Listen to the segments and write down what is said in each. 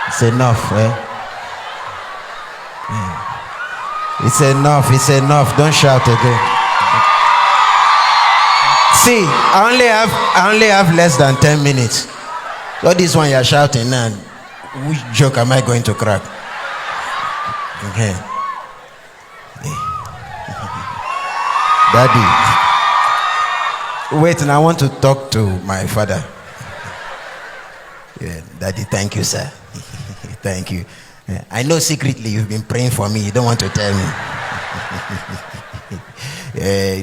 It's enough, eh? It's enough, it's enough. Don't shout again. See, I only have less than 10 minutes. All this one you're shouting now, which joke am I going to crack? Okay. Daddy. Wait, and I want to talk to my father. Yeah, Daddy, thank you, sir. Thank you. I know secretly you've been praying for me. You don't want to tell me.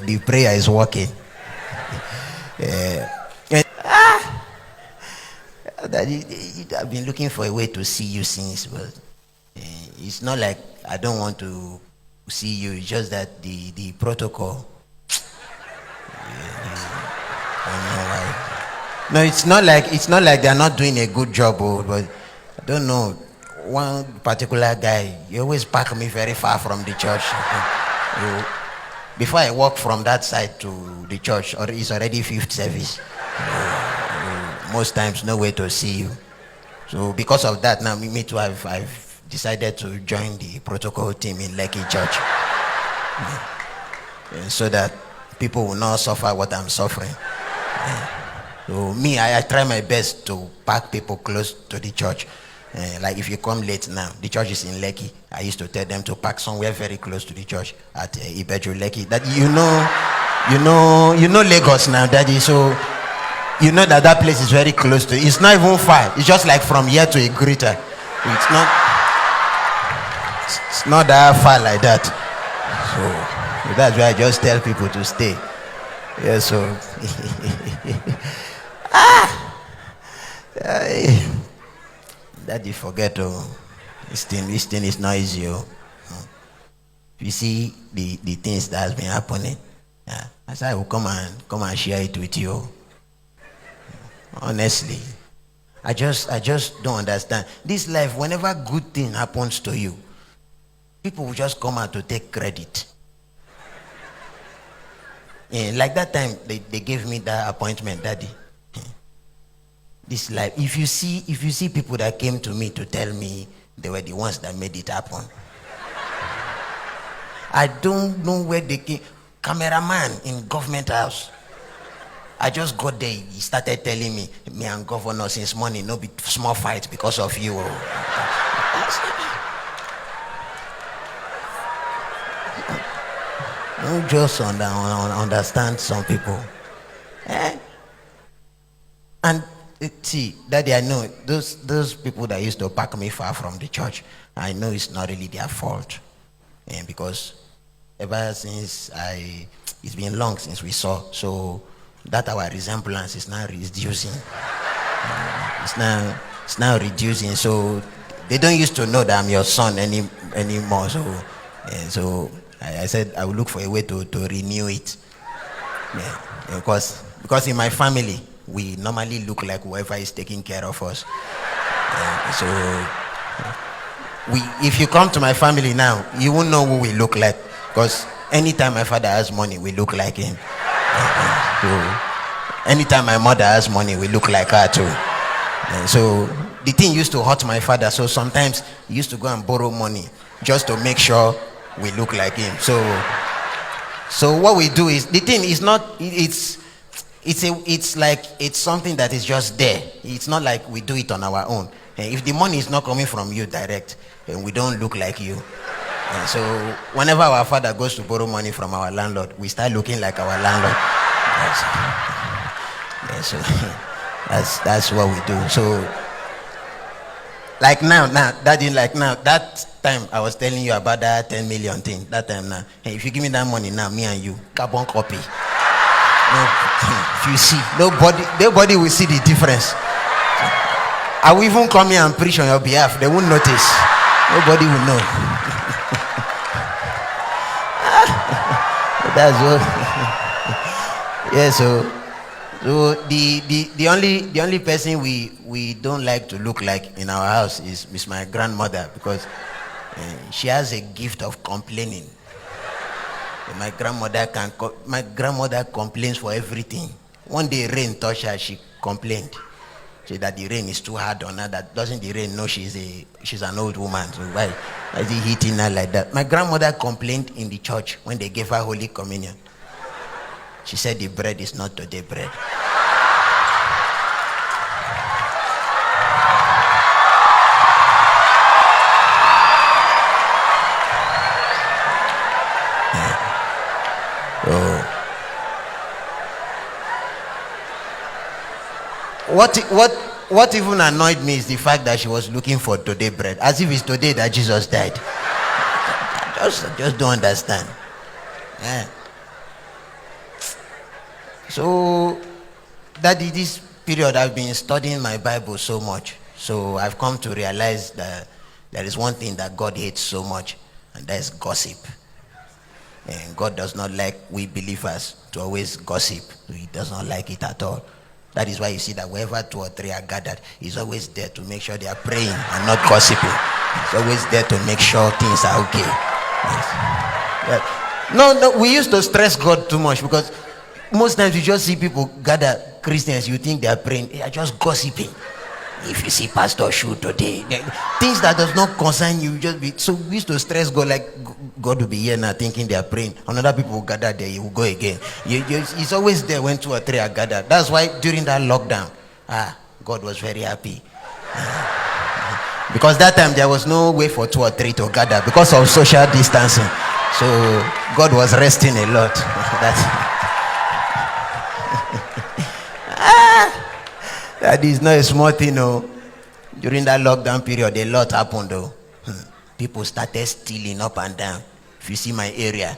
The prayer is working. Daddy, I've been looking for a way to see you since, but it's not like I don't want to see you. It's just that the protocol. I don't know why. No, it's not like they're not doing a good job, but I don't know. One particular guy, he always park me very far from the church. Before I walk from that side to the church, or it's already fifth service. Most times, no way to see you. So because of that, now me too, I've decided to join the protocol team in Lekki Church, so that people will not suffer what I'm suffering. So me, I try my best to park people close to the church. Like if you come late now, the church is in Lekki. I used to tell them to park somewhere very close to the church at Ibeju Lekki. That you know Lagos now, Daddy. So you know that place is very close to. It's not even far. It's just like from here to Igrita. It's not that far like that. So that's why I just tell people to stay. Yeah. So. Daddy, forget this thing is not easy. You see the things that has been happening. I said I will come and share it with you. Honestly, I just don't understand this life. Whenever good thing happens to you, people will just come out to take credit. Like that time they gave me that appointment, Daddy. This life, if you see people that came to me to tell me they were the ones that made it happen, I don't know where they came. Cameraman in government house, I just got there. He started telling me and governor since morning no be small fight because of you. Don't just understand some people. And see, Daddy, I know those people that used to park me far from the church, I know it's not really their fault. Because ever since it's been long since we saw, so that our resemblance is now reducing. It's now reducing, so they don't used to know that I'm your son anymore. So I said I will look for a way to renew it. Because in my family, we normally look like whoever is taking care of us. If you come to my family now, you won't know who we look like, because anytime my father has money, we look like him. So anytime my mother has money, we look like her too. So the thing used to hurt my father, so sometimes he used to go and borrow money just to make sure we look like him. So what we do is, the thing is not, it's like it's something that is just there. It's not like we do it on our own. If the money is not coming from you direct, we don't look like you. So whenever our father goes to borrow money from our landlord, we start looking like our landlord. So that's what we do. So like now, that time I was telling you about that 10 million thing. That time now, if you give me that money now, me and you, carbon copy. No, if you see, nobody will see the difference. I will even come here and preach on your behalf. They won't notice. Nobody will know. That's what. Yeah. So the only person we don't like to look like in our house is my grandmother, because she has a gift of complaining. My grandmother complains for everything. One day rain touched her, she complained. Say that the rain is too hard on her. That doesn't the rain know she's an old woman? So why is he hitting her like that? My grandmother complained in the church when they gave her Holy Communion. She said the bread is not today bread. What even annoyed me is the fact that she was looking for today bread, as if it's today that Jesus died. I just don't understand. Yeah. So that in this period I've been studying my Bible so much. So I've come to realize that there is one thing that God hates so much, and that is gossip. And God does not like we believers to always gossip. He does not like it at all. That is why you see that wherever 2 or 3 are gathered, he's always there to make sure they are praying and not gossiping. He's always there to make sure things are okay. Yes. Yeah. No, we used to stress God too much, because most times you just see people gather, Christians, you think they are praying, they are just gossiping. If you see pastor shoot today, things that does not concern you, just be. So we used to stress God, like God will be here now thinking they are praying. Another people will gather there, he will go again. He's always there when 2 or 3 are gathered. That's why during that lockdown, God was very happy. Because that time there was no way for 2 or 3 to gather because of social distancing. So God was resting a lot. That is not a small thing, no. During that lockdown period, a lot happened, though. People started stealing up and down. If you see my area,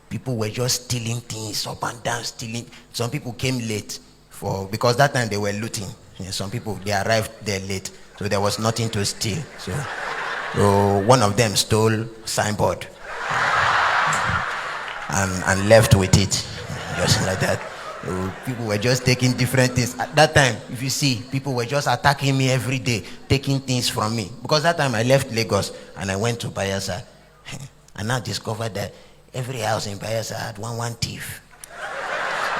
people were just stealing things up and down, stealing. Some people came late because that time they were looting. Some people, they arrived there late, so there was nothing to steal. So one of them stole signboard and left with it, just like that. People were just taking different things. At that time, if you see, people were just attacking me every day, taking things from me. Because that time I left Lagos and I went to Bayelsa. And now discovered that every house in Bayelsa had one thief.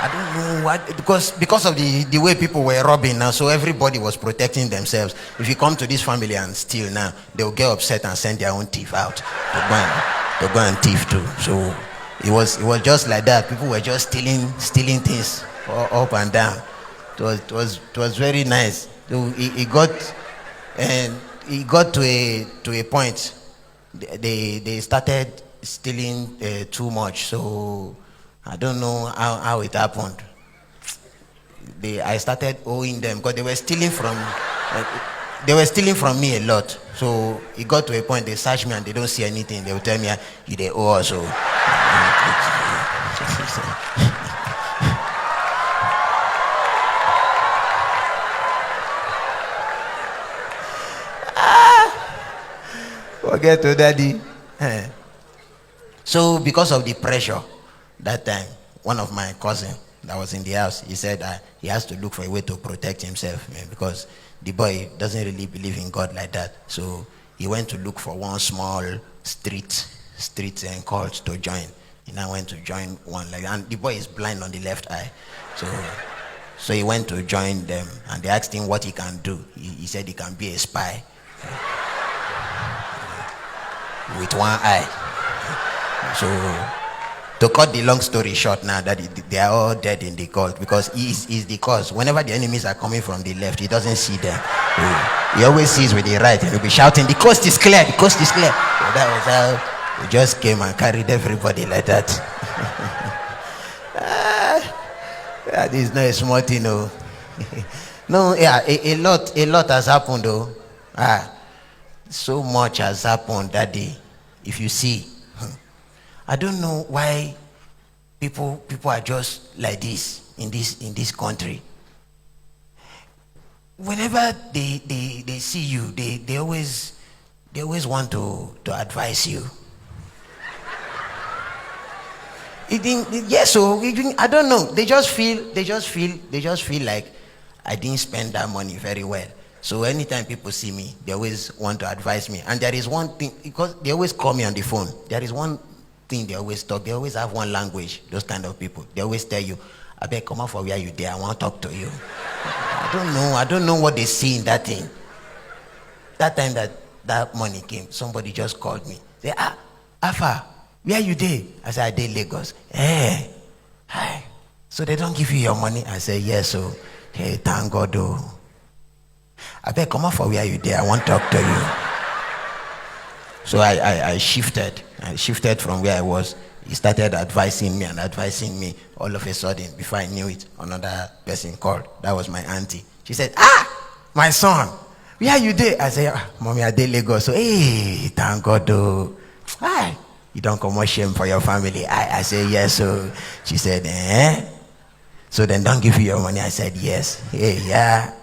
I don't know what, because of the way people were robbing now, so everybody was protecting themselves. If you come to this family and steal now, they'll get upset and send their own thief out to go and thief too. So it was just like that. People were just stealing things up and down. It was very nice. So it got to a point. They started stealing too much. So I don't know how it happened. I started owing them because they were stealing from me a lot. So it got to a point they search me and they don't see anything. They will tell me, you they owe us. So forget to daddy. So because of the pressure that time, one of my cousin that was in the house, he said he has to look for a way to protect himself, because the boy doesn't really believe in God like that. So he went to look for one small street and cult to join. He now went to join one, and the boy is blind on the left eye. So he went to join them, and they asked him what he can do. He said he can be a spy with one eye. So to cut the long story short, now that they are all dead in the cult, because he's the cause. Whenever the enemies are coming from the left, he doesn't see them. He always sees with the right, and he'll be shouting, "The coast is clear, the coast is clear." So that was how he just came and carried everybody like that. That is not a small thing, no. No, yeah, a lot has happened, though. So much has happened that day. If you see, I don't know why people are just like this in this country. Whenever they see you, they always want to advise you. I don't know. They just feel like I didn't spend that money very well. So anytime people see me, they always want to advise me. And there is one thing, because they always call me on the phone. There is one thing they always talk. They always have one language. Those kind of people. They always tell you, "I beg, come out for where you there. I want to talk to you." I don't know what they see in that thing. That time that money came, somebody just called me. Say, Alpha, where you dey? I said, I dey Lagos. Hey, hi. So they don't give you your money? I said, yes. So, hey, thank God. Oh, I beg, come out for where you dey. I want to talk to you. So I shifted. I shifted from where I was. He started advising me. All of a sudden, before I knew it, another person called. That was my auntie. She said, my son, where you dey? I said, Mommy, I dey Lagos. So, hey, thank God. Oh, hi. You don't come more shame for your family. I said, yes. So she said, so then don't give you your money. I said, yes. Hey, yeah.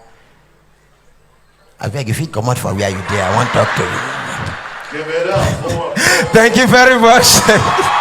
I beg, if you come out from where you dey, I want to talk to you. Give it up. Thank you very much.